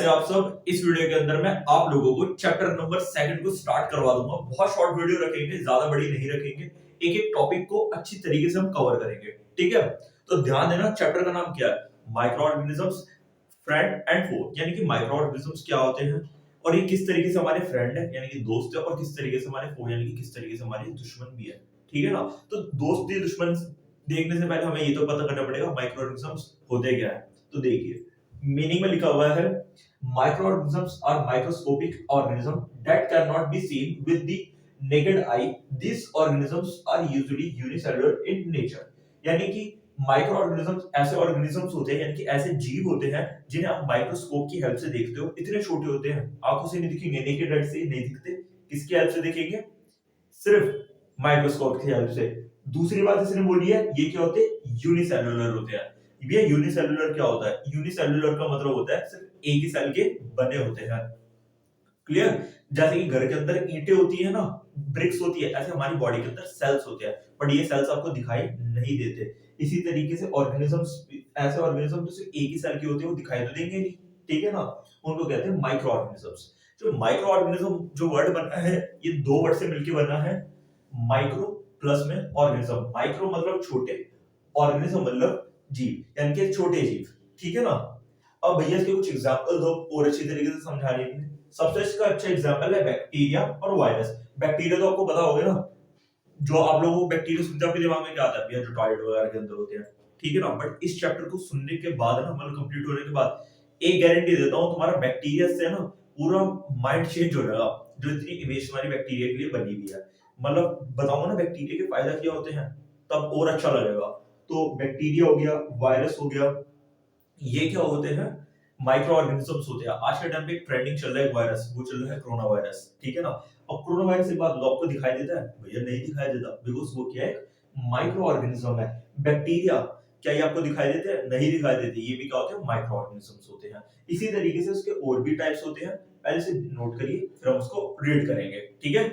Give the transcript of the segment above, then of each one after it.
कैसे आप सब। इस वीडियो के अंदर मैं आप लोगों को चैप्टर नंबर 2 को स्टार्ट करवा दूंगा। बहुत शॉर्ट वीडियो रखेंगे, ज्यादा बड़ी नहीं रखेंगे। एक एक टॉपिक को अच्छी तरीके से हम कवर करेंगे, ठीक है। तो ध्यान देना, चैप्टर का नाम क्या है? माइक्रो ऑर्गेनिजम्स, फ्रेंड एंड फो। यानी कि माइक्रो ऑर्गेनिजम्स क्या होते हैं और ये किस तरीके से हमारे फ्रेंड है यानी कि दोस्त है, और किस तरीके से हमारे फो यानी कि किस तरीके से हमारे दुश्मन भी है, ठीक है ना। तो दोस्ती दुश्मन देखने से पहले हमें ये तो पता करना पड़ेगा माइक्रो ऑर्गेनिजम्स होते क्या है। तो देखिए, मीनिंग में लिखा हुआ है microorganisms are microscopic organisms that cannot be seen with the naked eye. These organisms are usually unicellular in nature. यानी कि माइक्रो ऑर्गेनिजम्स ऐसे ऑर्गेनिजम्स होते हैं, यानी कि ऐसे जीव होते हैं जिन्हें आप माइक्रोस्कोप की हेल्प से देखते हो। इतने छोटे होते हैं, आंखों से नहीं दिखेंगे, नेकेड आइज से नहीं दिखते। किसकी हेल्प से देखेंगे? सिर्फ माइक्रोस्कोप की हेल्प से। दूसरी बात इसने बोली है, ये क्या होते हैं? यूनिसेलुलर होते हैं। ये यूनिसेलुलर क्या होता है? यूनिसेलुलर का मतलब होता है सिर्फ एक ही सेल के बने होते हैं। क्लियर? जैसे कि घर के अंदर ईंटें होती है ना, ब्रिक्स होती है, ऐसे हमारी बॉडी के अंदर सेल्स होते हैं, बट ये सेल्स आपको दिखाई नहीं देते। इसी तरीके से ऑर्गेनिजम्स, ऐसे ऑर्गेनिज्म जो सिर्फ एक ही सेल के होते हैं, वो दिखाई तो देंगे नहीं, ठीक है ना। उनको कहते हैं माइक्रो ऑर्गेनिजम्स। जो माइक्रो ऑर्गेनिज्म जो वर्ड बना है, ये दो वर्ड से मिलकर बना है। माइक्रो प्लस में ऑर्गेनिज्म। माइक्रो मतलब छोटे, ऑर्गेनिज्म मतलब जीव, यानी कि छोटे जीव, ठीक है ना। अब भैया इसके कुछ एग्जांपल दो और अच्छी तरीके से समझाने के लिए। सबसे इसका अच्छा एग्जांपल है बैक्टीरिया और वायरस। बैक्टीरिया तो आपको पता होगा ना, जो आप लोगों को बैक्टीरिया सुनते आपके दिमाग में क्या आता है भैया? जो टॉयलेट वगैरह के अंदर होते हैं, ठीक है ना। बट इस चैप्टर को सुनने के बाद ना, मतलब कंप्लीट होने के बाद, एक गारंटी देता हूं, तुम्हारा बैक्टीरिया से ना पूरा माइंड चेंज हो जाएगा। जो इतनी इमेज तुम्हारी बैक्टीरिया के लिए बनी हुई है, मतलब बताऊंगा ना बैक्टीरिया के फायदा क्या होते हैं, तब और अच्छा लगेगा। तो बैक्टीरिया हो गया, वायरस हो गया, ये क्या होते हैं? माइक्रो ऑर्गेनिजम्स होते हैं। आज के टाइम पे ट्रेंडिंग चल रहा है वायरस, वो चल रहा है कोरोना वायरस, ठीक है ना। अब कोरोना वायरस के बाद आपको दिखाई देता है? भैया नहीं दिखाई देता, बिकॉज वो क्या है? माइक्रो ऑर्गेनिज्म है। बैक्टीरिया क्या ये आपको दिखाई देते हैं? नहीं दिखाई देते। ये भी क्या होते हैं? माइक्रो ऑर्गेनिजम्स होते हैं। इसी तरीके से उसके और भी टाइप्स होते हैं, पहले से नोट करिए, फिर हम उसको रीड करेंगे, ठीक है।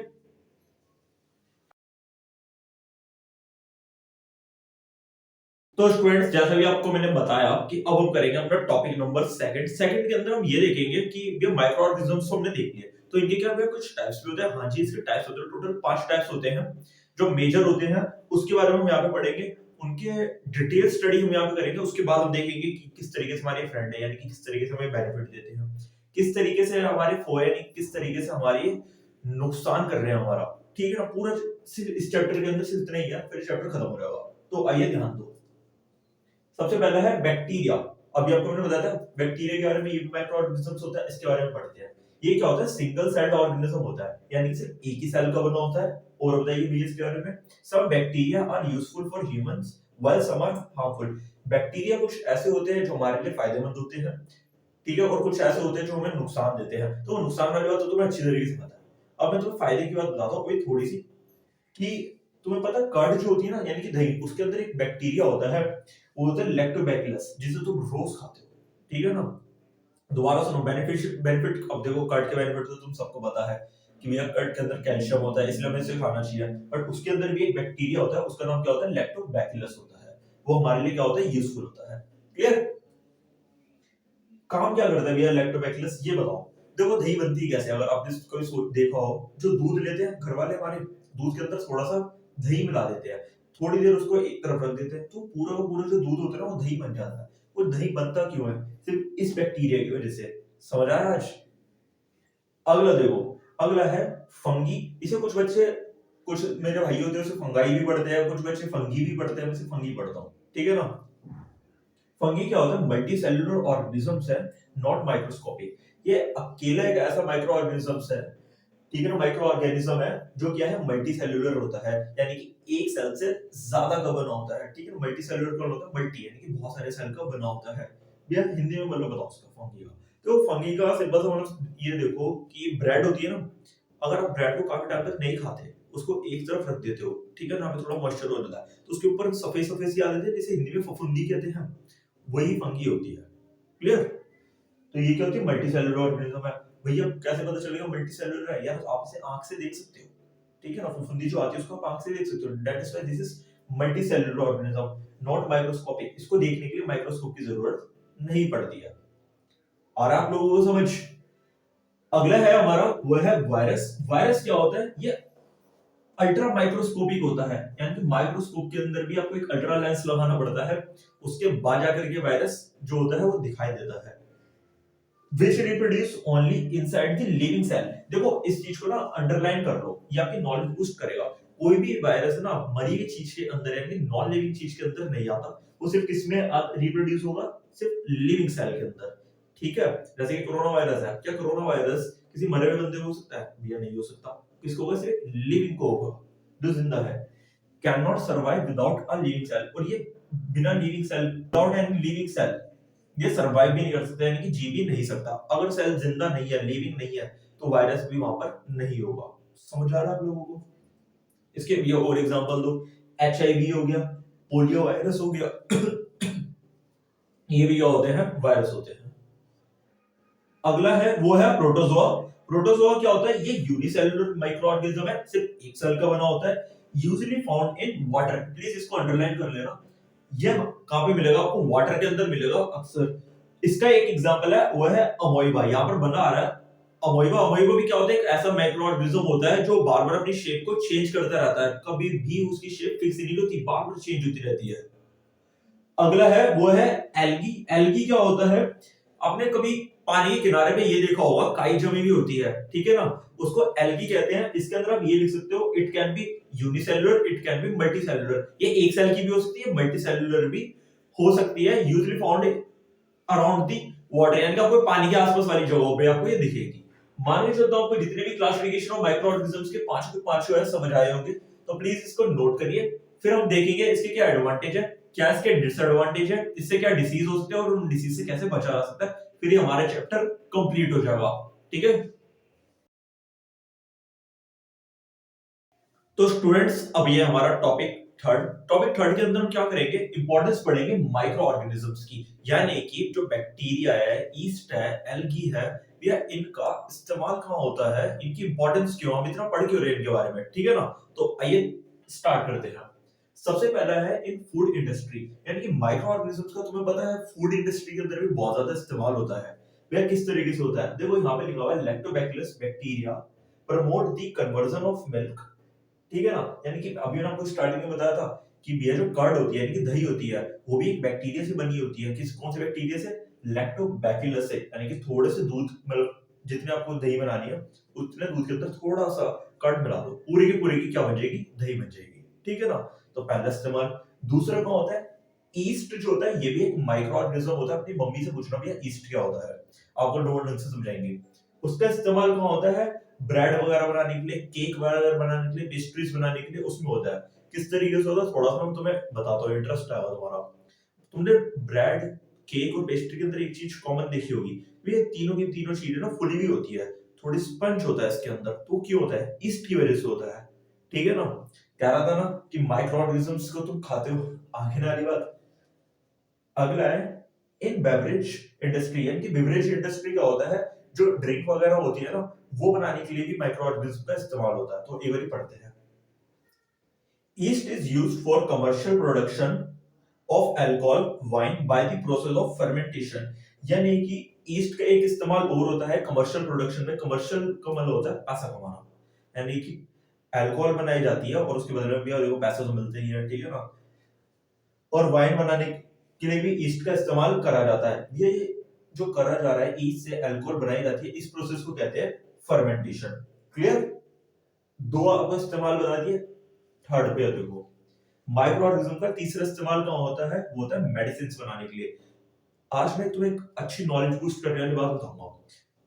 तो स्टूडेंट्स, जैसा भी आपको मैंने बताया कि अब हम करेंगे अपना टॉपिक नंबर सेकंड के अंदर हम ये देखेंगे कि ये माइक्रो ऑर्गेनिजम्स तो हमने देख लिए, तो इनके क्या भैया कुछ टाइप्स भी होते हैं? हाँ जी, इसके टाइप्स होते हैं, टोटल 5 टाइप्स होते हैं जो मेजर होते हैं। उसके बारे में हम यहाँ पे पढ़ेंगे, उनके डिटेल स्टडी हम यहाँ पे करेंगे। उसके बाद हम देखेंगे कि किस तरीके से हमारे फ्रेंड है, यानी कि किस तरीके से हमें बेनिफिट देते हैं, किस तरीके से हमारे फो यानी किस तरीके से हमारी नुकसान कर रहे हैं हमारा, ठीक है ना। पूरा सिर्फ इस चैप्टर के अंदर सिर्फ इतना ही है, फिर चैप्टर खत्म हो जाएगा। तो आइए ध्यान दो। सबसे पहला है बैक्टीरिया। अभी आपको मैंने बताया था बैक्टीरिया के बारे में, ये माइक्रो ऑर्गेनिजम्स होता है, इसके बारे में पढ़ते हैं। ये क्या होता है? सिंगल सेल्ड ऑर्गेनिज्म होता है, यानी कि सिर्फ एक ही सेल का बना होता है। और बताइए भैया इसके बारे में। Some bacteria are useful for humans while some are harmful. Bacteria कुछ ऐसे होते हैं जो हमारे लिए फायदेमंद होते हैं, ठीक है, और कुछ ऐसे होते हैं जो हमें नुकसान देते हैं। तो नुकसान वाली बात तो तुम्हें अच्छी तरीके से पता है। अब मैं तुम्हें फायदे की बात बताता हूँ, वही थोड़ी सी, कि तुम्हें पता है कर्ड जो होती है ना, यानी कि दही, उसके अंदर एक बैक्टीरिया होता है, वो होता है लैक्टोबैसिलस, जिसे तुम रोज खाते हो, ठीक है ना। दोबारा सुनो, बेनिफिट बेनिफिट अब देखो, कर्ड के बेनिफिट तो तुम सबको पता है कि भैया कर्ड के अंदर कैल्शियम होता है, इसलिए हमें इसे खाना चाहिए। बट उसके अंदर भी एक बैक्टीरिया होता है, उसका नाम क्या होता है? लैक्टोबैसिलस होता है। वो हमारे लिए क्या होता है? यूजफुल होता है। क्लियर? काम क्या करता है भैया लैक्टोबैसिलस, ये बताओ। देखो दही बनती कैसे, अगर आपने कभी देखा हो, जो दूध लेते हैं घर वाले हमारे, दूध के अंदर थोड़ा सा दही मिला देते हैं, थोड़ी देर उसको एक तरफ रख देते हैं, तो पूरा का पूरा जो दूध होता है ना, वो दही बन जाता है। वो दही बनता क्यों है? सिर्फ इस बैक्टीरिया की वजह से। समझ आया आज? अगला देखो, अगला है फंगी। इसे कुछ बच्चे, कुछ मेरे भाई होते हैं उसे फंगाई भी पढ़ते हैं, कुछ बच्चे फंगी भी पढ़ते हैं, मैं सिर्फ फंगी पढ़ता हूँ, ठीक है ना। फंगी क्या होता है? मल्टी सेलुलर ऑर्गेनिजम्स है, नॉट माइक्रोस्कोपिक। ये अकेला एक ऐसा माइक्रो ऑर्गेनिजम्स है, ठीक है ना, माइक्रो ऑर्गेनिज्म है जो क्या है? मल्टी सेलुलर होता है, यानी कि एक सेल से ज्यादा का बना होता है, ठीक है। मल्टी सेलुलर कौन होता है? मल्टी, यानी कि बहुत सारे सेल का बना होता है। भैया हिंदी में मतलब बताओ उसका फंगी का। तो फंगी का सिंपल सा मतलब ये देखो कि ब्रेड होती है ना, अगर आप ब्रेड को काफी टाइम तक नहीं खाते, उसको एक तरफ रख देते हो, ठीक है ना, पे थोड़ा मॉइस्चर हो जाता है, तो उसके ऊपर सफेद सफेद सी आ जाती है, जिसे हिंदी में फफूंदी कहते हैं, वही फंगी होती है। क्लियर? तो ये क्या होती है? मल्टी सेलुलर ऑर्गेनिज्म है। भैया कैसे पता चलेगा मल्टी सेलुलर है? यार आप इसे आंख से देख सकते हो, ठीक है ना। फफूंदी जो आती है उसको आप आंख से देख सकते हो, that is why this is multi cellular organism, not microscopic. इसको देखने के लिए माइक्रोस्कोप की जरूरत नहीं पड़ती है। और आप लोगों को समझ। अगला है हमारा वो है वायरस। वायरस क्या होता है? ये अल्ट्रा माइक्रोस्कोपिक होता है, यानी कि माइक्रोस्कोप के अंदर भी आपको एक अल्ट्रा लेंस लगाना पड़ता है, उसके बाद जाकर के वायरस जो होता है वो दिखाई देता है। which reproduce only inside the living cell। देखो इस चीज को ना अंडरलाइन कर लो, ये आपकी नॉलेज बूस्ट करेगा। कोई भी वायरस ना मरी हुई चीज के अंदर यानी नॉन लिविंग चीज के अंदर नहीं आता, वो सिर्फ किसमें रिप्रोड्यूस होगा? सिर्फ लिविंग सेल के अंदर। ठीक है, जैसे कि कोरोना वायरस है, क्या कोरोना वायरस किसी मरे हुए बंदे को हो सकता है? भैया नहीं हो सकता। किसको होगा? सिर्फ लिविंग को होगा, जो जिंदा है। Can not survive without a living cell, और ये बिना living cell, without any living cell ये सरवाइव भी नहीं कर सकता, यानी कि जी भी नहीं सकता। अगर सेल जिंदा नहीं है, लिविंग नहीं है, तो वायरस भी वहां पर नहीं होगा। समझ आ रहा है आप लोगों को? इसके भी और एग्जांपल दो। एचआईवी हो गया, पोलियो वायरस हो गया ये भी क्या होते हैं? वायरस होते हैं। अगला है वो है प्रोटोजोआ। प्रोटोजोआ क्या होता है? ये यूनिसेलुलर माइक्रो ऑर्गेनिज्म है, सिर्फ एक सेल का बना होता है, usually found in water. Please इसको अंडरलाइन कर लेना। ये कहां पे मिलेगा आपको? वाटर के अंदर मिलेगा अक्सर। इसका एक एग्जांपल है वो है अमोइबा। यहां पर बना आ रहा है अमोइबा। अमोइबा भी क्या होता है? एक ऐसा माइक्रो ऑर्गेनिज्म होता है जो बार बार अपनी शेप को चेंज करता रहता है, कभी भी उसकी शेप फिक्स नहीं होती, बार बार चेंज होती रहती है। अगला है वो है एल्गी। एल्गी क्या होता है? आपने कभी पानी के किनारे पे ये देखा होगा, काई जमी हुई होती है, ठीक है ना, उसको एल्गी कहते हैं। इसके अंदर आप ये लिख सकते हो, it can be unicellular, it can be multicellular. ये एक सेल की भी हो सकती है, मल्टीसेलुलर भी हो सकती है। Usually found around the water, यानी कि आपको पानी के आसपास वाली जगहों पे आपको ये दिखेगी। मान के चलता हूं आपको जितने भी क्लासिफिकेशन ऑफ माइक्रो ऑर्गेनिजम्स के पांचों के पांचों है समझ आए होंगे, तो प्लीज इसको नोट करिए। फिर हम देखेंगे इसके क्या एडवांटेज है, क्या इसके डिसएडवांटेज है, इससे क्या डिसीज हो सकते हैं और उन डिसीज से कैसे बचा जा सकता है। फिर ये हमारा चैप्टर कंप्लीट हो जाएगा। ठीक है, तो स्टूडेंट्स अब ये हमारा टॉपिक थर्ड के अंदर हम क्या करेंगे? इंपॉर्टेंस पढ़ेंगे माइक्रो ऑर्गेनिजम्स की, यानी कि जो बैक्टीरिया है, ईस्ट है, एल्गी है, या इनका इस्तेमाल कहाँ होता है, इनकी इंपॉर्टेंस क्यों, हम इतना पढ़ क्यों रहे हैं इनके बारे में। ठीक है ना, तो आइए स्टार्ट करते हैं। सबसे पहला है इन फूड इंडस्ट्री, यानी कि माइक्रो ऑर्गेनिजम्स का तुम्हें पता है फूड इंडस्ट्री के अंदर भी बहुत ज्यादा इस्तेमाल होता है। वह किस तरीके से होता है? देखो यहाँ पे लिखा हुआ है lactobacillus bacteria promote the conversion of milk. ठीक है ना, यानी कि अभी मैंने आपको स्टार्टिंग में बताया था कि ये जो कर्ड होती है, यानी कि दही होती है, वो भी एक बैक्टीरिया से बनी होती है। किस कौन से बैक्टीरिया से? लैक्टोबैसिलस से। यानी कि थोड़े से दूध, मतलब जितने आपको दही बनानी है उतने दूध के अंदर थोड़ा सा कर्ड मिला दो, पूरी की क्या बन जाएगी? दही बन जाएगी। ठीक है ना, तो पहला इस्तेमाल। दूसरा कौन होता है? ईस्ट जो होता है, ये भी एक माइक्रो ऑर्गेनिज्म होता है। अपनी मम्मी से पूछना भैया ईस्ट क्या होता है, आपको नोट ढंग से समझाएंगे। उसका इस्तेमाल कहाँ होता है? ब्रेड वगैरह बनाने के लिए, केक वगैरह बनाने के लिए, पेस्ट्रीज बनाने के लिए, उसमें होता है। किस तरीके से होता है थोड़ा सा मैं तुम्हें बताता हूँ, इंटरेस्ट आएगा तुम्हारा। तुमने ब्रेड, केक और पेस्ट्री के अंदर एक चीज कॉमन देखी होगी, ये तीनों की तीनों चीजें ना फुली हुई होती है, थोड़ी स्पंज होता है इसके अंदर। तो क्यों होता है? इसकी वजह से होता है। ठीक है ना, कह रहा था ना कि माइक्रो ऑर्गेनिजम्स को तुम खाते हो, आगे वाली बात। अगला है इन बेवरेज इंडस्ट्री, यानी कि बेवरेज इंडस्ट्री क्या होता है? जो ड्रिंक वगैरह होती है ना, वो बनाने के लिए भी माइक्रो ऑर्गेनिज्म का इस्तेमाल होता है। तो एक बार पढ़ते हैं। East is used for commercial production of alcohol wine by the process of fermentation, यानी कि ईस्ट का एक इस्तेमाल और होता है कमर्शियल प्रोडक्शन में। कमर्शियल का मतलब होता है पैसा कमाना, यानी कि अल्कोहल बनाई जाती है और उसके बदले में भी देखो पैसे तो मिलते ही है। ठीक है ना, और वाइन बनाने के लिए भी ईस्ट का इस्तेमाल करा जाता है। ये जो करा जा रहा है, ईस्ट से अल्कोहल बनाई जाती है, इस प्रोसेस को कहते हैं फर्मेंटेशन। क्लियर? दो आपको इस्तेमाल बता दिए। थर्ड पे देखो, माइक्रो ऑर्गेनिज्म का तीसरा इस्तेमाल कहाँ होता है? वो होता है मेडिसिन बनाने के लिए। आज मैं तुम्हें एक अच्छी नॉलेज बूस्ट करने वाली बात बताऊंगा,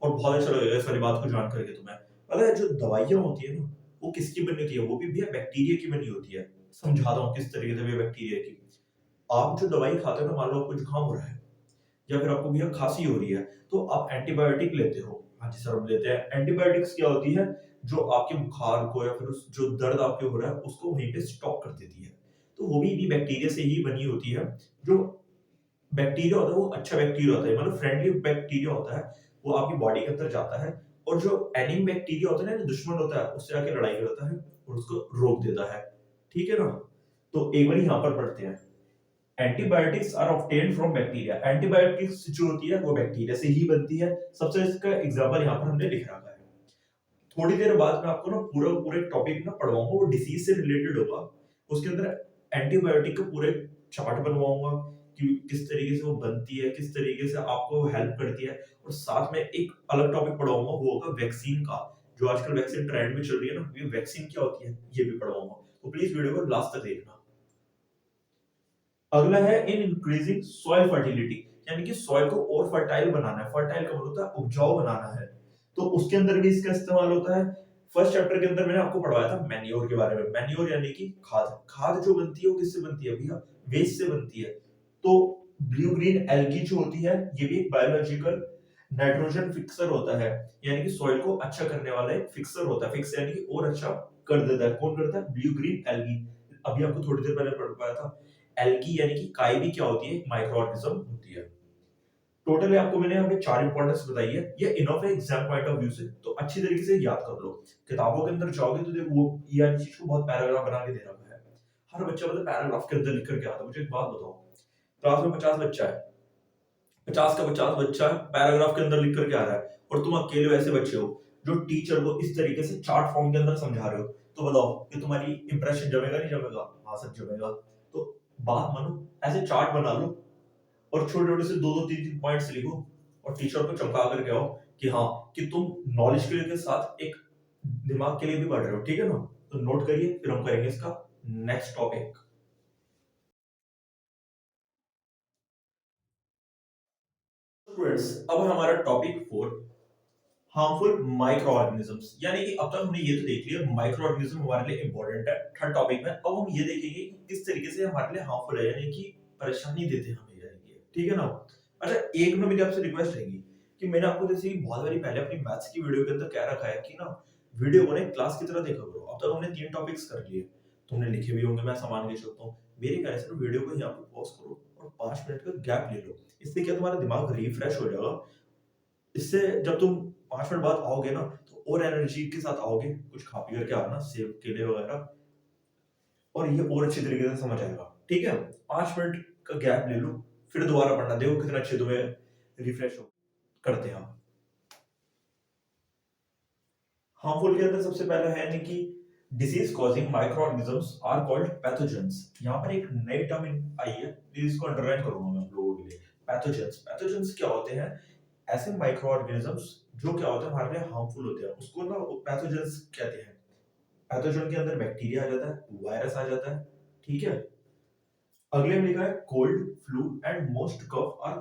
और बहुत अच्छा लगेगा इस वाली बात को जान करके तुम्हें। पता है जो दवाइयां होती है ना, वो किसकी बनी होती है? वो भी भैया बैक्टीरिया की बनी होती है। समझाता हूँ किस तरीके से भी बैक्टीरिया की। आप जो दवाई खाते हो ना, मान लो आपको जुकाम हो रहा है या फिर आपको भैया खांसी हो रही है, तो आप एंटीबायोटिक लेते हो। हाँ जी सर, हम लेते हैं। एंटीबायोटिक्स क्या होती है? जो आपके बुखार को या फिर उस जो दर्द आपके हो रहा है उसको वहीं पे स्टॉप कर देती है। तो वो भी इन्हीं बैक्टीरिया से ही बनी होती है। जो बैक्टीरिया होता है वो अच्छा बैक्टीरिया होता है, मतलब फ्रेंडली बैक्टीरिया होता है। वो आपकी बॉडी के अंदर जाता है, और जो एनिमी बैक्टीरिया होता है ना, दुश्मन होता है, उससे आके लड़ाई करता है और उसको रोक देता है। ठीक है ना, तो एक बार यहाँ पर पढ़ते हैं। Antibiotics are obtained from bacteria. Antibiotics जो होती है वो बैक्टीरिया से ही बनती है। सबसे इसका एग्जांपल यहाँ पर हमने लिख रखा है। थोड़ी देर बाद मैं आपको ना पूरा पूरे टॉपिक ना पढ़वाऊंगा, वो डिसीज से रिलेटेड होगा। उसके अंदर एंटीबायोटिक का पूरे चार्ट बनवाऊंगा कि किस तरीके से वो बनती है, किस तरीके से आपको हेल्प करती है। और साथ में एक अलग टॉपिक पढ़ाऊंगा, वो होगा वैक्सीन का। जो आजकल वैक्सीन ट्रेंड में चल रही है ना, ये वैक्सीन क्या होती है ये भी पढ़ाऊंगा। तो प्लीज वीडियो को लास्ट तक देखना। अगला है इन इंक्रीजिंग सॉइल फर्टिलिटी, यानी कि सॉइल को और फर्टाइल बनाना है। फर्टाइल का मतलब होता है उपजाऊ बनाना है। तो उसके अंदर भी इसका इस्तेमाल होता है। फर्स्ट चैप्टर के अंदर मैंने आपको पढ़वाया था मैन्योर के बारे में। मैन्योर यानी कि खाद। खाद जो बनती है वो किससे बनती है भैया? वेस्ट से बनती है। तो ब्लू ग्रीन एल्गी जो होती है, ये भी एक बायोलॉजिकल नाइट्रोजन फिक्सर होता है। यानी कि सॉइल को अच्छा करने वाला एक फिक्सर होता है। फिक्स यानी कि और अच्छा कर देता है। कौन करता है? Blue green algae. अभी आपको थोड़ी देर पहले पढ़ पाया था। एल्गी यानी कि काई भी क्या होती है? एक माइक्रो ऑर्गेनिज्म होती है। टोटली आपको मैंने यहाँ पे 4 इंपॉर्टेंस बताई है। ये इनफ है एग्जाम पॉइंट ऑफ व्यू से, तो अच्छी तरीके से याद कर लो। किताबों के अंदर जाओगे तो देखो वो ये वाली चीज को बहुत पैराग्राफ बना के दे रखा है। हर बच्चा मतलब पैराग्राफ के अंदर लिख कर के आता है। मुझे एक बात बताओ, क्लास में 50 बच्चा है, 50 का 50 बच्चा पैराग्राफ के अंदर लिख कर के आ रहा है, और तुम अकेले वैसे बच्चे हो जो टीचर को इस तरीके से चार्ट फॉर्म के अंदर समझा रहे हो। तो बताओ कि तुम्हारी इंप्रेशन जमेगा नहीं जमेगा? हाँ सर जमेगा। तो बात मानो, ऐसे चार्ट बना लो और छोटे-छोटे से 2-2 3-3 पॉइंट्स लिखो और टीचर को चमका कर के आओ कि हाँ, कि तुम नॉलेज के लिए के साथ एक दिमाग के लिए भी पढ़ रहे हो, ठीक है ना? तो नोट करिए, फिर हम करेंगे इसका नेक्स्ट टॉपिक। स्टूडेंट्स, अब हमारा टॉपिक 4, हार्मफुल माइक्रो ऑर्गेनिजम्स। यानी कि अब तक हमने ये तो देख लिया माइक्रो ऑर्गेनिज्म हमारे लिए इंपॉर्टेंट है। थर्ड टॉपिक में अब हम ये देखेंगे कि किस तरीके से हमारे लिए हार्मफुल है, यानी कि परेशानी देते हैं हमें, यानी कि ठीक है ना? अच्छा, एक ना मेरी आपसे रिक्वेस्ट रहेगी कि मैंने आपको जैसे कि बहुत बारी पहले अपनी मैथ्स की वीडियो के अंदर कह रखा है कि ना वीडियो को ना क्लास की तरह देखा करो। अब तक हमने 3 टॉपिक्स कर लिए, तुमने लिखे भी होंगे, मैं सामान के चलता हूँ। मेरे कहने से ना वीडियो को यहाँ पे पॉज करो और 5 मिनट का गैप ले लो। इससे क्या तुम्हारा दिमाग रिफ्रेश हो जाएगा। इससे जब तुम 5 मिनट बाद आओगे ना, तो और एनर्जी के साथ आओगे, कुछ खा पी करके आना, सेब, केले वगैरह, और ये और अच्छे तरीके से समझ आएगा। ठीक है? 5 मिनट का गैप ले लो, फिर दोबारा पढ़ना, देखो कितना अच्छे तुम्हें रिफ्रेश हो करते हैं हम। हार्मफुल के अंदर सबसे पहला है यानी कि disease causing microorganisms are called pathogens. यहाँ पर एक नई टर्म आई है, इसको अंडरलाइन करूंगा मैं आप लोगों के लिए। पैथोजेंस। पैथोजेंस क्या होते हैं? ऐसे माइक्रो ऑर्गेनिजम्स जो क्या होते हैं हमारे लिए हार्मफुल होते हैं, उसको ना पैथोजेंस कहते हैं। पैथोजन के अंदर बैक्टीरिया आ जाता है, वायरस आ जाता है, ठीक है? अगले में लिखा है cold, flu and most cough are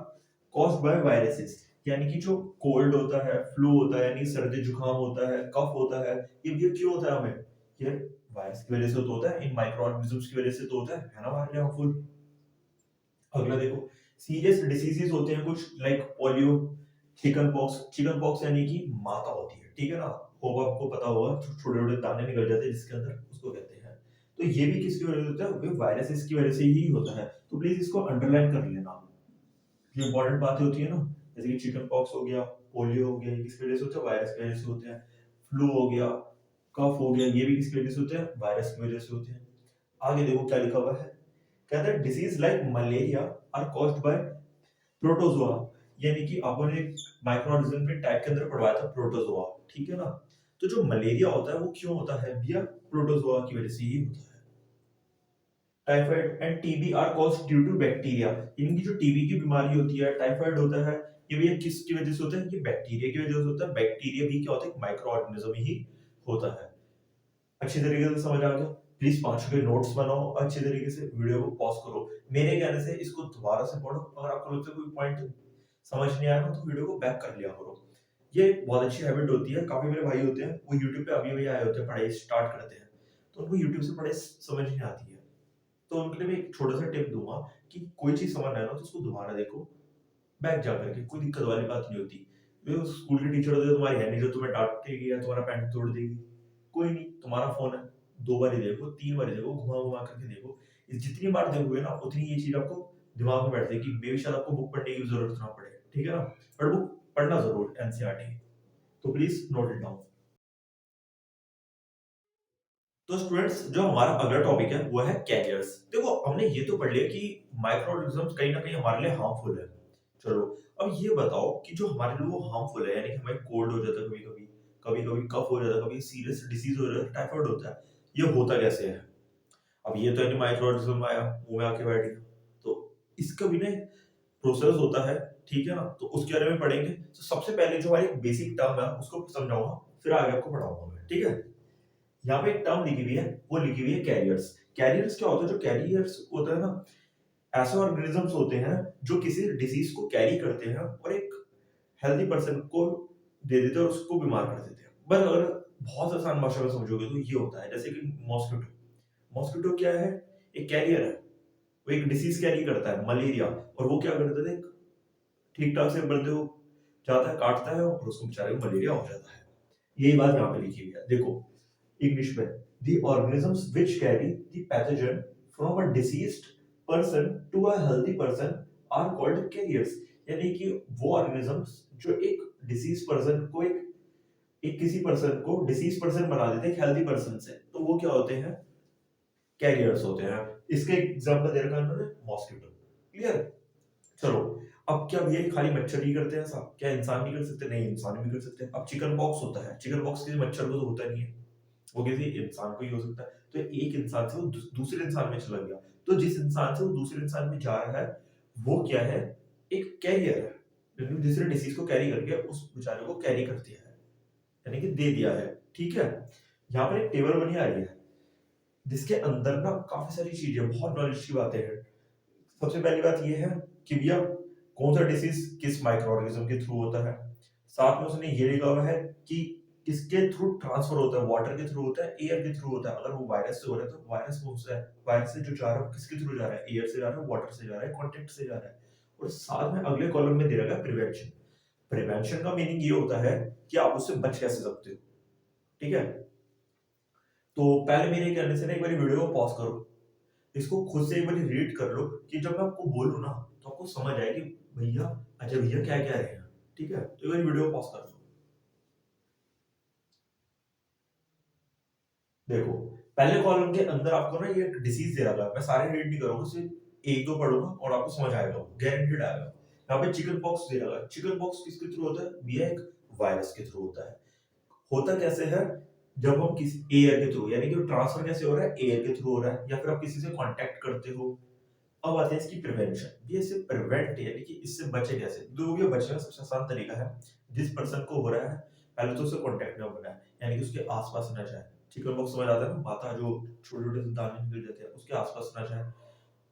caused by viruses. यानी कि जो कोल्ड होता है, फ्लू होता है, यानी सर्दी जुकाम होता है, कफ होता है, ये क्यों होता है हमें? ये वायरस की वजह से तो होता है, इन माइक्रो ऑर्गेनिजम्स की वजह से तो होता है ना हमारे लिए हार्मफुल। अगला देखो, सीरियस डिसीजेस होते हैं कुछ, like polio, chicken pox. Chicken pox यानी कि माता होती है, ठीक है ना? होप आपको पता होगा, छोटे छोटे दाने निकल जाते हैं जिसके अंदर, उसको कहते हैं। तो ये भी किसकी वजह से होता है? वायरसेस की वजह से ही होता है। तो प्लीज इसको अंडरलाइन कर लेना। जो इंपॉर्टेंट बातें होती है ना, जैसे कि चिकन पॉक्स हो गया, पोलियो हो गया, ये किसकी वजह से होता है? वायरस की वजह से होते हैं। फ्लू हो गया, कफ हो गया, ये भी किसकी वजह से होते हैं? वायरस की वजह से होते हैं। आगे देखो क्या लिखा हुआ है, कहता है disease like malaria are caused by protozoa. यानी कि आपने माइक्रो ऑर्गेनिज्म के टाइप के अंदर पढ़वाया था प्रोटोजोआ, ठीक है ना? तो जो मलेरिया होता है वो क्यों होता है भैया? प्रोटोजोआ की वजह से ही होता है। Typhoid and TB are caused due to bacteria. इनकी जो टीबी की बीमारी होती है, टाइफाइड होता है, ये भी किसकी वजह से होता है? ये बैक्टीरिया की वजह से होता है। बैक्टीरिया भी क्या होता है? माइक्रो ऑर्गेनिज्म ही होता है। अच्छी तरीके से समझ आ गया? प्लीज 5 के नोट्स बनाओ अच्छी तरीके से, वीडियो को पॉज करो, मेरे कहने से इसको दोबारा से पढ़ो। अगर आपको लगता है कोई पॉइंट समझ नहीं आया ना, तो वीडियो को बैक कर लिया करो। ये बहुत अच्छी हैबिट होती है। काफी मेरे भाई होते हैं, वो यूट्यूब पे अभी अभी आए होते हैं, पढ़ाई स्टार्ट करते हैं, तो उनको यूट्यूब से पढ़ाई समझ नहीं आती है। तो उनके लिए मैं एक छोटा सा टिप दूंगा कि कोई चीज समझ ना आए ना, तो उसको दोबारा देखो, बैक जा करके। कोई दिक्कत वाली बात नहीं होती। वो स्कूल की टीचर होती है तुम्हारी, है नहीं जो तुम्हें डांटेगी या तुम्हारा पैंट तोड़ देगी। कोई नहीं, तुम्हारा फोन है, 2 बार ही देखो, 3 बार ही देखो, घुमा घुमा करके देखो। जितनी बार देखोगे ना, उतनी ये चीज आपको दिमाग में बैठ जाएगी। मे भी शायद आपको बुक पढ़ने की जरूरत ना पड़े, ठीक है ना? पर बुक पढ़ना जरूर, एनसीईआरटी। तो प्लीज नोट इट डाउन। तो स्टूडेंट्स जो हमारा अगला टॉपिक है वो है कैरियर्स। देखो हमने ये तो पढ़ लिया कि माइक्रो ऑर्गेनिजम्स कहीं ना कहीं हमारे लिए हार्मफुल है। चलो अब ये बताओ कि जो हमारे लिए वो हार्मफुल है, यानी कि हमें कोल्ड हो जाता है कभी कभी, कभी कभी कफ हो जाता है, कभी सीरियस डिसीज हो जाता है, टाइफाइड होता है, ये होता कैसे है? अब ये तो नहीं माइक्रो ऑर्गेनिज्म आया मुंह में आके बैठ गया, तो इसका भी ना प्रोसेस होता है, ठीक है ना? तो उसके बारे में पढ़ेंगे। तो सबसे पहले जो हमारी बेसिक टर्म है उसको समझाऊंगा, फिर आगे आपको पढ़ाऊंगा मैं, ठीक है? यहाँ पे एक टर्म लिखी हुई है, वो लिखी हुई है कैरियर्स। कैरियर्स क्या होता है? जो कैरियर्स होता है ना, ऐसे ऑर्गेनिजम्स होते हैं जो किसी डिजीज को कैरी करते हैं और एक हेल्दी पर्सन को दे देते हैं और उसको बीमार कर देते हैं। बस अगर बहुत आसान भाषा में समझोगे तो ये होता है, जैसे कि मॉस्किटो। मॉस्किटो क्या है? एक कैरियर है, वो एक डिसीज कैरी करता है, मलेरिया। और वो क्या करता है, ठीक ठाक से बंदे को जाता है, काटता है और उसको बेचारे को मलेरिया हो जाता है। यही बात यहाँ पे लिखी हुई है, देखो इंग्लिश में, the organisms which carry the pathogen from a deceased person to a healthy person are called carriers। यानी कि वो ऑर्गेनिजम्स जो एक डिसीज पर्सन को एक किसी पर्सन को डिसीज पर्सन बना देते हैं एक हेल्दी पर्सन से, तो वो क्या होते हैं? कैरियर्स होते हैं। इसके एग्जांपल दे रखा है उन्होंने, मॉस्किटो। क्लियर? चलो अब क्या भैया खाली मच्छर ही करते हैं ऐसा? क्या इंसान नहीं कर सकते? नहीं, इंसान भी कर सकते हैं। अब चिकन पॉक्स होता है, चिकन पॉक्स किसी मच्छर को तो होता नहीं है, वो किसी इंसान को ही हो सकता है। तो एक इंसान से वो दूसरे इंसान में चला गया, तो जिस इंसान से वो दूसरे इंसान में जा रहा है वो क्या है? एक कैरियर है, यानी दूसरे डिसीज को कैरी करके उस बेचारे को कैरी कर दिया है, यानी कि दे दिया है। ठीक है? यहाँ पर एक टेबल बनी आ रही है जिसके अंदर ना काफी सारी चीजें, बहुत नॉलेज की बातें हैं। सबसे पहली बात ये है कि भैया कौन सा डिसीज किस माइक्रो ऑर्गेनिज्म के थ्रू होता है। साथ में उसने ये लिखा हुआ है कि किसके थ्रू ट्रांसफर होता है, वाटर के थ्रू होता है, एयर के थ्रू होता है। अगर वो वायरस से हो रहा है तो वायरस कौन सा है, वायरस से जो जा रहा है किसके थ्रू जा रहा है, एयर से जा रहा है, वाटर से जा रहा है, कॉन्टेक्ट से जा रहा है। और साथ में अगले कॉलम में दे रखा है प्रिवेंशन। प्रिवेंशन का मीनिंग ये होता है कि आप उससे बच कैसे सकते हो। ठीक है? तो पहले मेरे कहने से ना एक बार वीडियो को पॉज करो, इसको खुद से एक बार रीड कर लो कि जब मैं आपको बोलूं ना तो आपको समझ आए कि भैया अच्छा भैया क्या कह रहे हैं। ठीक है? तो एक बार वीडियो पॉज कर लो। देखो पहले कॉलम के अंदर आपको ना ये डिसीज दे रहा था, मैं सारे रीड नहीं करूंगा, सिर्फ एक दो पढ़ूंगा और आपको समझ आएगा, गारंटेड आएगा। यहाँ पे चिकन पॉक्स दे रहा है, चिकन पॉक्स किसके थ्रू होता है? ये एक वायरस के थ्रू होता है। होता कैसे है? जब हम किसी एयर के थ्रू, यानी कि ट्रांसफर कैसे हो रहा है? एयर के थ्रू हो रहा है, या फिर आप किसी से कांटेक्ट करते हो। अब आते हैं इसकी प्रिवेंशन। ये इससे प्रिवेंट यानी कि इससे बचे कैसे? दो ये बचने का सबसे आसान तरीका है, जिस पर्सन को हो रहा है पहले तो उससे कांटेक्ट ना बनाए, यानी कि उसके आसपास ना जाए। चिकन बॉक्स समझ आता है ना, माता जो छोटे छोटे दाने निकल जाते हैं उसके आसपास ना जाए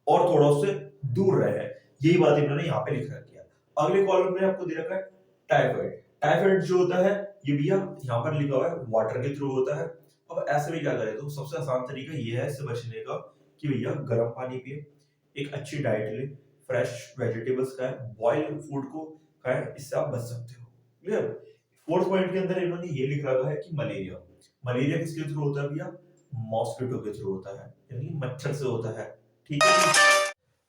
और थोड़ा उससे दूर रहे। यही बात इन्होंने यहाँ पे लिख रखी है। अगले कॉलम में आपको दे रखा है टाइफाइड। टाइफाइड जो होता है ये भैया यहाँ पर लिखा हुआ है वाटर के थ्रू होता है। अब ऐसे में क्या करें? तो सबसे आसान तरीका ये है इससे बचने का कि भैया गर्म पानी पिए, एक अच्छी डाइट ले, फ्रेश वेजिटेबल्स खाएं, बॉइल्ड फूड को खाएं, इससे आप बच सकते हो। क्लियर? फोर्थ पॉइंट के अंदर इन्होंने ये लिख रखा है कि मलेरिया। मलेरिया किसके थ्रू होता है भैया? मॉस्किटो के थ्रू होता है, यानी मच्छर से होता है। ठीक है?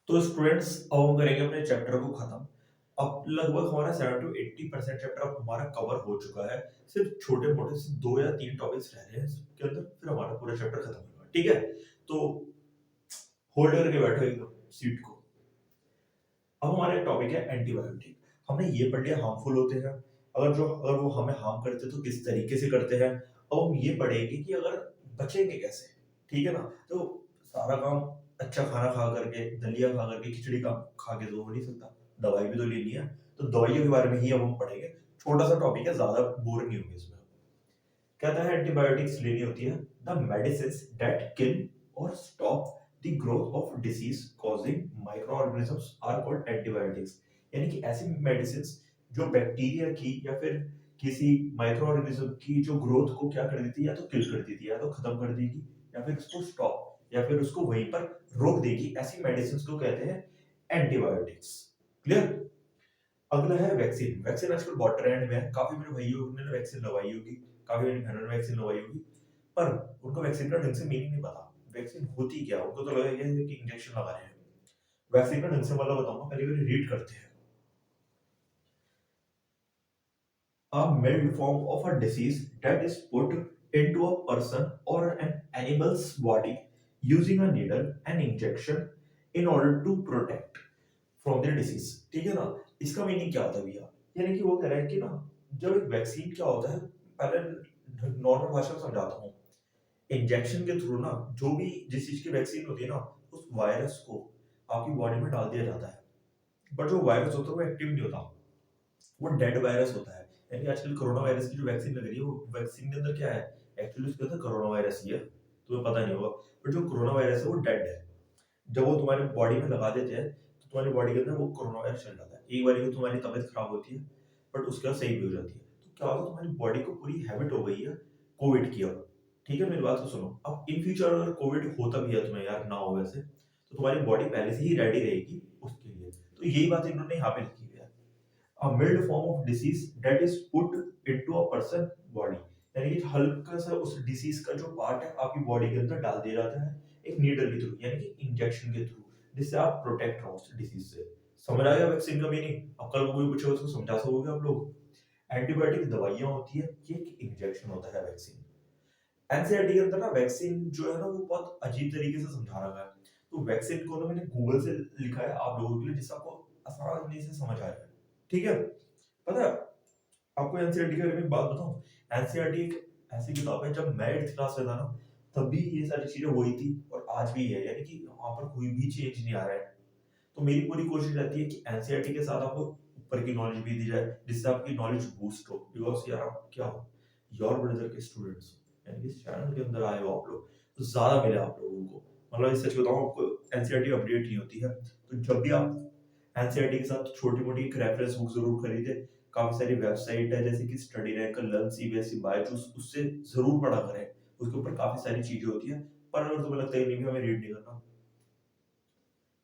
तो स्टूडेंट्स अब हम करेंगे अपने चैप्टर को खत्म। अब लगभग हमारा 70 to 80% चैप्टर अब हमारा कवर हो चुका है। सिर्फ छोटे मोटे से 2 या 3 टॉपिक्स रह रहे हैं इसके अंदर, फिर हमारा पूरा चैप्टर खत्म होगा। ठीक है? तो होल्ड करके बैठो एकदम सीट को। अब हमारा एक टॉपिक है एंटीबायोटिक। हमने ये पढ़ लिया हार्मफुल होते हैं, अगर वो हमें हार्म करते हैं तो किस तरीके से करते हैं। अब हम ये पढ़ेंगे कि अगर बचेंगे कैसे। ठीक है ना? तो सारा काम अच्छा खाना खा करके, दलिया खा करके, खिचड़ी खा के तो हो नहीं सकता, दवाई भी तो लेनी है। तो दवाइयों के बारे में ही अब हम पढ़ेंगे। छोटा सा टॉपिक है, ज्यादा बोर नहीं होंगे इसमें। कहता है एंटीबायोटिक्स लेनी होती है, द मेडिसिन दैट किल और stop the growth of disease causing microorganisms are called antibiotics. यानी कि ऐसी मेडिसिन जो बैक्टीरिया की या फिर किसी माइक्रोऑर्गेनिज्म की जो ग्रोथ को क्या कर देती है, या तो किल कर देती है, या तो खत्म कर देगी, या फिर उसको स्टॉप या फिर उसको वहीं पर रोक देगी, ऐसी मेडिसिन को कहते हैं एंटीबायोटिक्स। क्लियर? अगला है वैक्सीन। वैक्सीन आजकल बहुत ट्रेंड में है, काफी मेरे भाइयों ने वैक्सीन लगवाई होगी, काफी मेरी बहनों ने वैक्सीन लगवाई होगी, पर उनको वैक्सीन का ढंग से मीनिंग नहीं पता। वैक्सीन होती क्या? उनको तो लगेगा कि इंजेक्शन लगा रहे हैं। वैक्सीन का ढंग से मतलब बताऊंगा, पहले बार रीड करते हैं। A mild form of a disease that is put into a person or an animal's body using a needle and injection in order to protect from the disease. ठीक है ना। इसका मीनिंग क्या होता है भैया, यानी कि वो कह रहा है कि ना जब एक वैक्सीन क्या होता है, पहले नॉर्मल भाषा में समझाता हूँ। इंजेक्शन के थ्रू ना जो भी जिस चीज की वैक्सीन होती है ना, उस वायरस को आपकी बॉडी में डाल दिया जाता है। बट जो वायरस होता है वो एक्टिव नहीं होता, वो डेड वायरस होता है। यानी आजकल कोरोना वायरस की जो वैक्सीन लग रही है, वो वैक्सीन के अंदर क्या है, एक्चुअली उसके अंदर कोरोना वायरस ही है, तुम्हें पता नहीं होगा। बट जो कोरोना वायरस है वो डेड है। जब वो तुम्हारी बॉडी में लगा देते हैं तो तुम्हारी बॉडी के अंदर वो कोरोना वायरस चल जाता है। एक बार को तुम्हारी तबीयत खराब होती है, बट उसके बाद सही भी हो जाती है। तो क्या होता है, तुम्हारी बॉडी को पूरी हैबिट हो गई है कोविड की अब। ठीक है, मेरी बात को सुनो। अब इन फ्यूचर अगर कोविड होता भी है तुम्हें, यार ना हो वैसे, तो तुम्हारी बॉडी पहले से ही रेडी रहेगी उसके लिए। तो यही बात इन्होंने यहाँ पे लिखी हुई है। A mild form of disease that is put into a person body, यानी कि हल्का सा उस डिसीज का जो पार्ट है आपकी बॉडी के अंदर डाल दिया जाता है एक नीडल के थ्रू, यानी कि इंजेक्शन के थ्रू, जिससे आप प्रोटेक्ट रहो उस डिसीज से। समझ आ गया वैक्सीन का मीनिंग? अब कल को कोई पूछेगा उसको समझा सकोगे आप लोग? एंटीबायोटिक दवाइयां होती है, ये एक इंजेक्शन होता है वैक्सीन। एनसीईआरटी के अंदर ना वैक्सीन जो है ना वो बहुत अजीब तरीके से समझा रखा है। तो वैक्सीन को ना मैंने गूगल से लिखा है आप लोगों के लिए, जिससे आपको आसानी से समझ आ जाए। ठीक है। पता है आपको एनसीईआरटी के बारे में एक बात बताऊं? एनसीईआरटी एक ऐसी किताब है, जब मैं 8th क्लास में था ना तभी ये सारी चीजें हुई थी और आज भी है, यानी कि वहां पर कोई भी चेंज नहीं आ रहा है। तो मेरी पूरी कोशिश रहती है कि एनसीईआरटी के साथ आपको ऊपर की नॉलेज भी दी जाए, जिससे आपकी नॉलेज बूस्ट हो। बिकॉज यार आप क्या हो, योर ब्रदर के स्टूडेंट्स हो, यानी कि इस चैनल के अंदर आए हो आप लोग, तो ज्यादा मिले आप लोगों को। मतलब इस सच बताऊं, आपको एनसीईआरटी अपडेट नहीं होती है, तो जब भी आप एनसीईआरटी के साथ छोटी मोटी एक रेफरेंस बुक जरूर खरीदे। काफी सारी वेबसाइट है जैसे कि study rank, learn, CBSE, Byju's, उससे जरूर पढ़ा करें। उसके ऊपर काफी सारी चीजें होती है। पर अगर तुम्हें लगता है नहीं भी हमें रीड नहीं करना,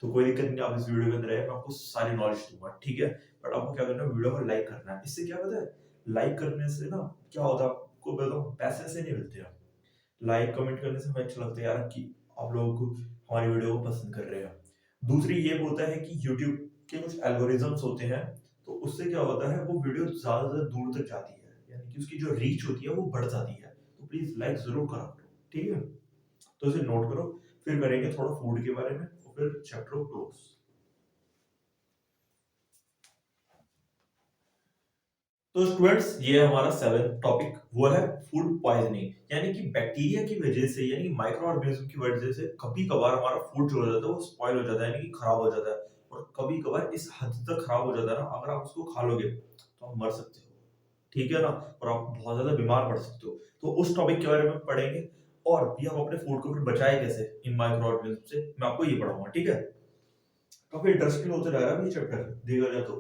तो कोई दिक्कत नहीं, आप इस वीडियो के अंदर है मैं आपको सारी नॉलेज दूंगा। ठीक है। बट आपको क्या करना है, वीडियो को लाइक करना है। इससे क्या पता है, लाइक करने से ना क्या होता है आपको बताऊं, पैसे से नहीं मिलते हैं। लाइक कमेंट करने से हमें अच्छा लगता है यार कि आप लोगों को हमारी वीडियो को पसंद कर रहे हैं। दूसरी ये होता है कि यूट्यूब के कुछ एल्गोरिजम्स होते हैं, तो उससे क्या होता है वो वीडियो ज्यादा से दूर तक जाती है, यानी कि उसकी जो रीच होती है वो बढ़ जाती है। तो प्लीज लाइक जरूर करा करो। ठीक है। तो इसे नोट करो। फिर करेंगे थोड़ा फूड के बारे में और फिर चैप्टर क्लोज। तो स्टूडेंट्स ये हमारा 7th टॉपिक, वो है फूड पॉइजनिंग, यानी कि बैक्टीरिया की वजह से, यानी कि माइक्रो ऑर्गेनिज्म की वजह से कभी कभार हमारा फूड जो हो जाता है वो स्पॉइल हो जाता है, यानी कि खराब हो जाता है। और कभी कभार इस हद तक खराब हो जाता है ना, अगर आप उसको खा लोगे तो आप मर सकते हो। ठीक है ना। और आप बहुत ज्यादा बीमार पड़ सकते हो। तो उस टॉपिक के बारे में पढ़ेंगे। और भी हम अपने फूड को फिर बचाए कैसे इन माइक्रो ऑर्गेनिज्म से, मैं आपको ये पढ़ाऊंगा। ठीक है। काफी इंटरेस्टिंग होता जा रहा है ये चैप्टर देखा जाए तो।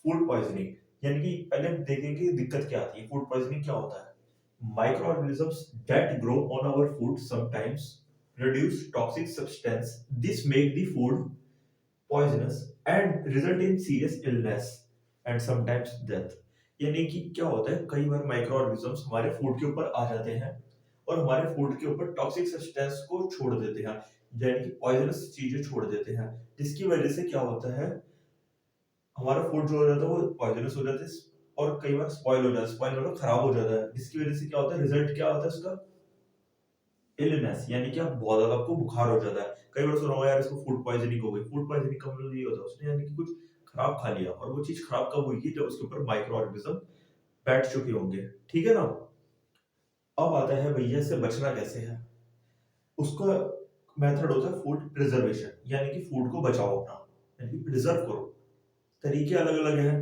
फूड पॉइजनिंग, यानी कि पहले हम देखेंगे दिक्कत क्या आती है, फूड पॉइजनिंग क्या होता है। Microorganisms that grow on our food sometimes produce toxic substance, this make the food poisonous and result in serious illness and sometimes death। यानी कि क्या होता है, कई बार माइक्रो ऑर्गेनिजम्स हमारे फूड के ऊपर आ जाते हैं और हमारे फूड के ऊपर टॉक्सिक सब्सटेंस को छोड़ देते हैं, यानी कि पॉइजनस चीजें छोड़ देते हैं, जिसकी वजह से क्या होता है, हमारा फूड जो हो जाता है वो पॉइजनस हो जाता है और कई बार स्पॉइल हो जाता है, स्पॉइल मतलब खराब हो जाता है, जिसकी वजह से क्या होता है, रिजल्ट क्या होता है उसका, इलनेस, यानी कि आप बहुत ज्यादा आपको बुखार हो जाता है। कई बार सुना होगा यार इसको फूड पॉइजनिंग हो गई। फूड पॉइजनिंग का मतलब ये होता है उसने यानी कि कुछ खराब खा लिया, और वो चीज खराब कब हुई जब उसके ऊपर माइक्रो ऑर्गेनिज्म बैठ चुके होंगे। ठीक है ना। अब आता है भैया इससे बचना कैसे है। उसका मेथड होता है फूड प्रिजर्वेशन, यानी कि फूड को बचाओ अपना, यानी कि प्रिजर्व करो। तरीके अलग अलग हैं,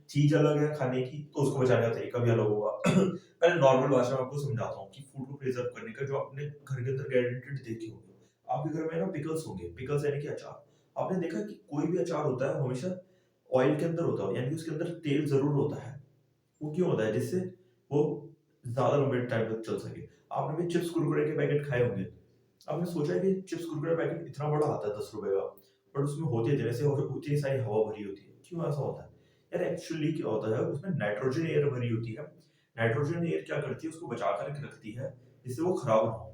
चीज अलग है खाने की, तो उसको बचाने का तरीका भी अलग होगा। पहले नॉर्मल भाषा में आपको समझाता हूँ कि फूड को प्रिजर्व करने का जो आपने घर के अंदर गैरेंटेड देखी होगी। आपके घर में ना पिकल्स होंगे, पिकल्स यानी कि अचार। आपने देखा कि कोई भी अचार होता है हमेशा ऑयल के अंदर होता है, यानी कि उसके अंदर तेल जरूर होता है। वो क्यों होता है, जिससे वो ज्यादा लंबे टाइम तक चल सके। आपने भी चिप्स कुरकुरे के पैकेट खाए होंगे। आपने सोचा है कि चिप्स कुरकुरे पैकेट इतना बड़ा आता है 10 रुपए का, बट उसमें होते इतने से और उतनी सारी हवा भरी होती है, क्यों ऐसा होता है? यार एक्चुअली क्या होता है, उसमें नाइट्रोजन एयर भरी होती है। नाइट्रोजन एयर क्या करती है, उसको बचा कर रखती है, जिससे वो खराब ना हो।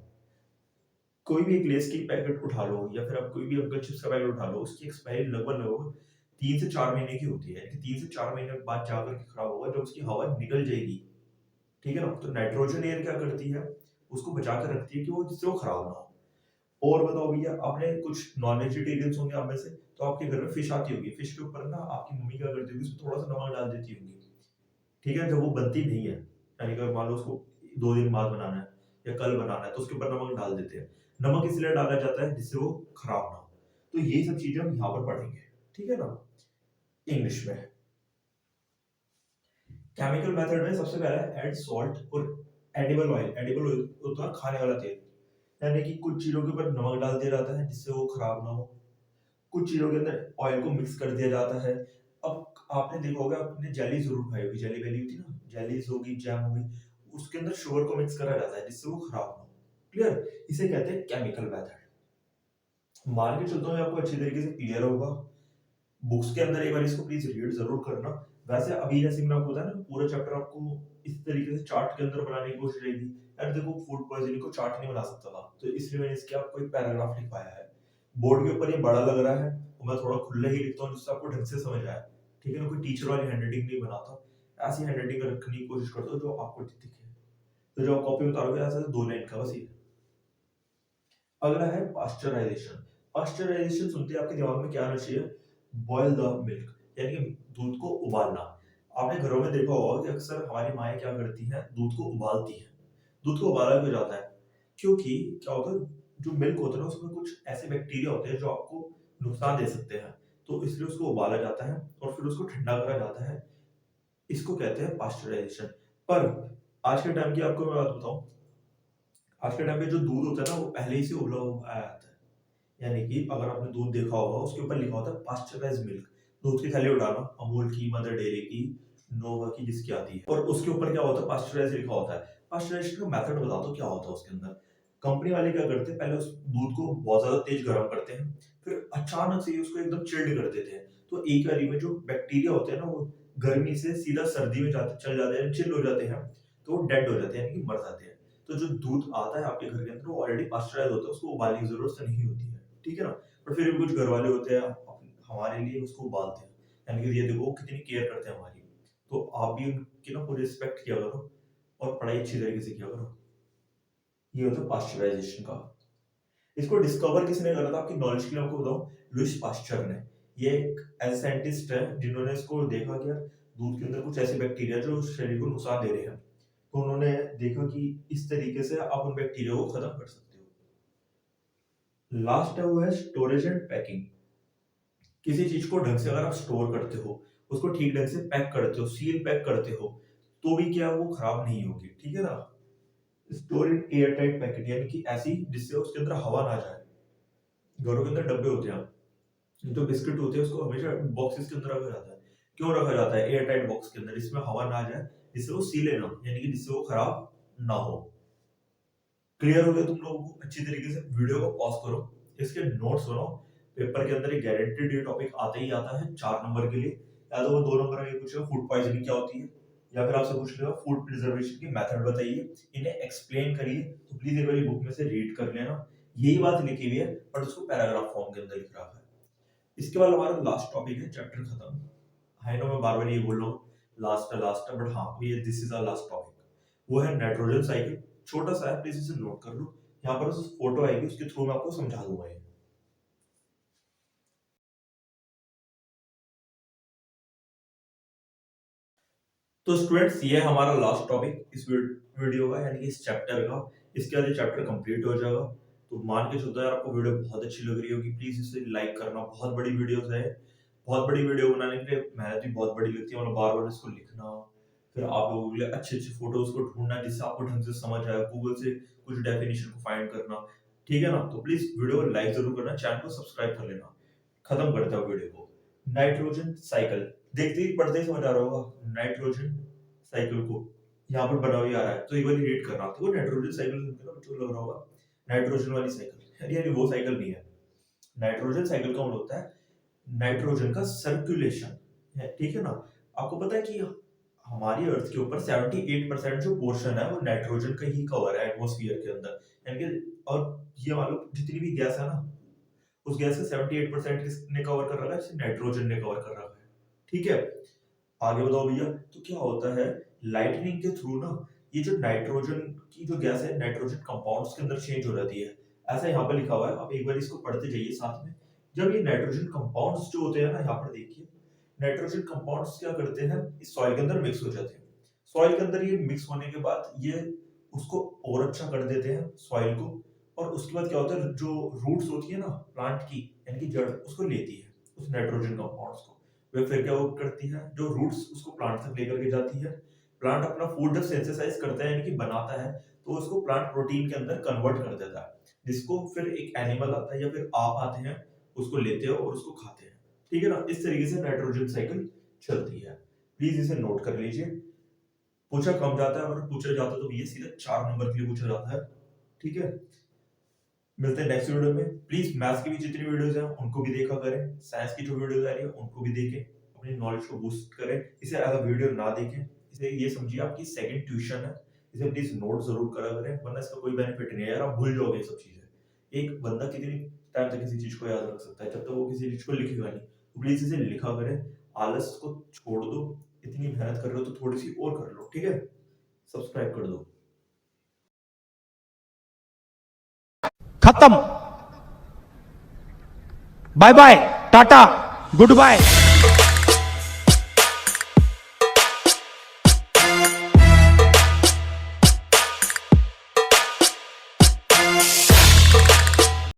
कोई भी एक लेस की पैकेट उठा लो या फिर आप कोई भी अंकल चिप्स का पैकेट उठा लो, उसकी एक्सपायरी लगभग लगभग 3 से 4 महीने की होती है, यानी कि 3 से 4 महीने बाद जाकर के खराब होगा जब उसकी हवा निकल जाएगी। ठीक है ना। तो नाइट्रोजन एयर क्या करती है, उसको बचा के रखती है कि वो जिससे वो खराब ना हो। और बताओ भैया, आपने कुछ नॉन वेजिटेरियंस होंगे आप में से, तो आपके घर में फिश आती होगी, फिश के ऊपर ना आपकी मम्मी क्या करती होगी, उसमें थोड़ा सा नमक डाल देती होंगी। ठीक है, जब वो बनती नहीं है, यानी कि अगर मान लो उसको 2 दिन बाद बनाना है या कल बनाना है, तो उसके ऊपर नमक डाल देते हैं। नमक इसलिए डाला जाता है जिससे वो खराब ना हो। तो ये सब चीजें हम यहाँ पर पढ़ेंगे, ठीक है ना, इंग्लिश में। केमिकल मेथड में सबसे पहला है ऐड सॉल्ट और एडिबल ऑयल। एडिबल ऑयल होता है खाने वाला तेल, यानी कि कुछ चीजों के ऊपर नमक डाल दिया जाता है जिससे वो खराब ना हो। कुछ चीजों के अंदर ऑयल को मिक्स कर दिया जाता है। अब आपने देखा होगा, आपने जेली जरूर खाई होगी, जेली वेली होती है ना, जेलीज होगी, जैम होगी, उसके अंदर शुगर को मिक्स करा जाता है जिससे वो खराब ना हो। क्लियर, इसे कहते हैं केमिकल मेथड। मान के चलता हूँ ये आपको अच्छी तरीके से क्लियर होगा। बुक्स के अंदर एक बार इसको प्लीज रीड जरूर करना। वैसे अभी जैसे मैंने आपको बताया ना, पूरा चैप्टर आपको इस तरीके से चार्ट के अंदर बनाने की कोशिश रहेगी। यार देखो, फूड पॉइजनिंग को चार्ट नहीं बना सकता था, तो इसलिए मैंने इसके आपको एक पैराग्राफ लिखवाया है। बोर्ड के ऊपर ये बड़ा लग रहा है, तो मैं थोड़ा खुला ही लिखता हूँ जिससे आपको ढंग से समझ आए। ठीक है ना, कोई टीचर वाली हैंडराइटिंग नहीं बनाता, ऐसी हैंडराइटिंग रखने की कोशिश करता हूँ जो आपको दिखे। तो जो आप कॉपी में उतारोगे ऐसा 2 लाइन का बस ये। अगला है पास्चराइजेशन। पास्चराइजेशन सुनते ही आपके दिमाग में क्या आना चाहिए? बॉयल द मिल्क, यानी कि दूध को उबालना। आपने घरों में देखा होगा कि अक्सर हमारी माएँ क्या करती हैं, दूध को उबालती हैं। दूध को उबाला क्यों जाता है? क्योंकि क्या होता है, जो मिल्क होता है ना, उसमें कुछ ऐसे बैक्टीरिया होते हैं जो आपको नुकसान दे सकते हैं। तो इसलिए उसको उबाला जाता है और फिर उसको ठंडा करा जाता है। इसको कहते हैं पास्चराइजेशन। पर आज के टाइम की आपको मैं बात बताऊं, आज के टाइम पे जो दूध होता है ना, वो पहले ही से उबला हुआ आया आता है। यानी कि अगर आपने दूध देखा होगा, उसके ऊपर लिखा होता है पास्चराइज्ड मिल्क। दूध की थैली उठाना, अमूल की, मदर डेयरी की, नोवा की, जिसकी आती है, और उसके ऊपर क्या होता है, पास्चराइज लिखा होता है। पास्चराइजेशन का मेथड बता दो क्या होता है उसके अंदर। कंपनी वाले क्या करते हैं, पहले उस दूध को बहुत ज्यादा तेज गर्म करते हैं, फिर अचानक से ही उसको एकदम चिल्ड कर देते हैं। तो एक बारी में जो बैक्टीरिया होते हैं ना, वो गर्मी से सीधा सर्दी में जाते चल जाते हैं, चिल हो जाते हैं, तो वो डेड हो जाते हैं, यानी कि मर जाते हैं। तो जो दूध आता है आपके घर के अंदर, वो ऑलरेडी पास्चराइज होता है, उसको उबालने की जरूरत नहीं होती है। ठीक है ना। पर फिर भी कुछ घर वाले होते हैं, हमारे लिए उसको उबालते हैं, यानी कि ये देखो वो कितनी केयर करते हैं हमारी। तो आप भी उनकी ना पूरी रिस्पेक्ट किया करो और पढ़ाई अच्छी तरीके से किया करो। ये होता है पास्चराइजेशन का। इसको डिस्कवर किसने करा था, आपकी नॉलेज के लिए आपको बताऊं, लुइस पास्चर ने। ये एक ऐसे साइंटिस्ट है जिन्होंने इसको देखा कि यार दूध के अंदर कुछ ऐसे बैक्टीरिया जो शरीर को नुकसान दे रहे हैं। तो उन्होंने देखा कि इस तरीके से आप उन बैक्टीरिया को खत्म कर सकते हो। लास्ट है वो है स्टोरेज एंड पैकिंग। किसी चीज को ढंग से अगर आप स्टोर करते हो, उसको ठीक ढंग से पैक करते हो, सील पैक करते हो, तो भी क्या वो खराब नहीं होगी। ठीक है ना। Store in air tight packet, यानी कि ऐसी जिससे उसके अंदर हवा ना जाए। घरों के अंदर डब्बे होते हैं, जो बिस्किट होते हैं, उसको हमेशा बॉक्सेस के अंदर रखा जाता है। क्यों रखा जाता है एयर टाइट बॉक्स के अंदर? जिसमें हवा ना जाए, जिससे वो सीले ना हो, यानी कि जिससे वो खराब ना हो। क्लियर हो गया तुम लोगों को अच्छी तरीके से? वीडियो को पॉज करो, इसके नोट्स बनाओ। पेपर के अंदर एक गारंटेड ये टॉपिक आता ही आता है 4 नंबर के लिए। या तो वो 2 नंबर में ये पूछेगा फूड पॉइजनिंग क्या होती है, या फिर आपसे पूछ लेगा फूड प्रिजर्वेशन की मेथड बताइए, इन्हें एक्सप्लेन करिए। तो प्लीज एक बार बुक में से रीड कर लेना। यही बात लिखी हुई है, बट उसको पैराग्राफ फॉर्म के अंदर लिख रखा है। इसके बाद हमारा लास्ट टॉपिक है, चैप्टर खत्म। आई नो मैं बार बार ये बोल रहा हूँ, लास्ट है, बट हाँ, ये this is our last topic. वो है नाइट्रोजन साइकिल। छोटा सा है, प्लीज इसे नोट कर लो। यहाँ पर उस फोटो आएगी, उसके थ्रू मैं आपको समझा दूंगा ये। तो स्टूडेंट्स, ये हमारा लास्ट टॉपिक इस वीडियो का, यानी कि इस चैप्टर का। इसके बाद ये चैप्टर कंप्लीट हो जाएगा। तो मान के चलता है आपको वीडियो बहुत अच्छी लग रही होगी, प्लीज इसे लाइक करना। बहुत बड़ी वीडियो है, बहुत बड़ी वीडियो बनाने के लिए मेहनत भी बहुत बड़ी लगती है, मतलब बार बार इसको लिखना, फिर आप लोगों के लिए अच्छे अच्छे फोटोज को ढूंढना जिससे आपको ढंग से समझ आए, गूगल से कुछ डेफिनेशन को फाइंड करना। ठीक है ना। तो प्लीज वीडियो को लाइक जरूर करना, चैनल को सब्सक्राइब कर लेना। खत्म करता हूँ वीडियो को। नाइट्रोजन साइकिल, देखते ही पढ़ते ही समझ आ रहा होगा नाइट्रोजन साइकिल को। यहाँ पर बना हुआ आ रहा है, तो एक बार रीड करना। तो वो नाइट्रोजन साइकिल सुनकर ना बच्चों को लग रहा होगा नाइट्रोजन वाली साइकिल, यानी यानी वो साइकिल नहीं है। नाइट्रोजन साइकिल का मतलब होता है नाइट्रोजन का सर्कुलेशन है। ठीक है ना। आपको पता है कि हमारी अर्थ के ऊपर 78% जो पोर्शन है वो नाइट्रोजन का ही कवर है एटमॉस्फेयर के अंदर, यानी कि, और ये मान लो जितनी भी गैस है ना, उस गैस का 78% किसने कवर कर रखा है? सिर्फ नाइट्रोजन ने कवर कर रखा है। ठीक है। आगे बताओ भैया, तो क्या होता है लाइटनिंग के थ्रू ना, ये जो नाइट्रोजन की जो गैस है नाइट्रोजन कंपाउंड्स के अंदर चेंज हो जाती है। ऐसा यहाँ पे लिखा हुआ है, आप एक बार इसको पढ़ते जाइए साथ में। जब ये नाइट्रोजन कंपाउंड्स जो होते हैं ना, यहाँ पर देखिए, नाइट्रोजन कंपाउंड्स क्या करते हैं, इस सॉइल के अंदर मिक्स हो जाते हैं। सॉइल के अंदर ये मिक्स होने के बाद ये उसको और अच्छा कर देते हैं सॉइल को, और उसके बाद क्या होता है, जो रूट्स होती है ना प्लांट की, यानी कि जड़, उसको लेती है उस नाइट्रोजन कंपाउंड्स को। वे फिर क्या वो करती है, जो रूट्स उसको प्लांट तक लेकर के जाती है। प्लांट अपना फूड जब सिंथेसाइज करता है यानी कि बनाता है, तो उसको प्लांट प्रोटीन के अंदर कन्वर्ट कर देता है, जिसको फिर एक एनिमल आता है या फिर आप आते हैं, उसको लेते हो और उसको खाते हैं। ठीक है ना, इस तरीके से नाइट्रोजन साइकिल चलती है। प्लीज इसे नोट कर लीजिए। पूछा कम जाता है, और पूछा जाता है तो ये सीधा 4 नंबर के लिए पूछा जाता है। ठीक है, मिलते हैं नेक्स्ट वीडियो में। प्लीज मैथ्स की भी जितनी वीडियोस हैं उनको भी देखा करें, साइंस की जो वीडियोस आ रही है उनको भी देखें, अपनी नॉलेज को बूस्ट करें। इसे एज अ वीडियो ना देखें, इसे ये समझिए आपकी सेकंड ट्यूशन है। इसे प्लीज नोट जरूर करा करें, वरना इसका कोई बेनिफिट नहीं है यार, आप भूल जाओगे ये सब चीजें। एक बंदा कितनी टाइम तक किसी चीज को याद रख सकता है, जब तक वो किसी चीज को लिखेगा नहीं। तो प्लीज इसे लिखा करें, आलस को छोड़ दो, इतनी मेहनत कर रहे हो तो थोड़ी सी और कर लो। ठीक है, सब्सक्राइब कर दो। खत्म। Bye bye, tata, good bye.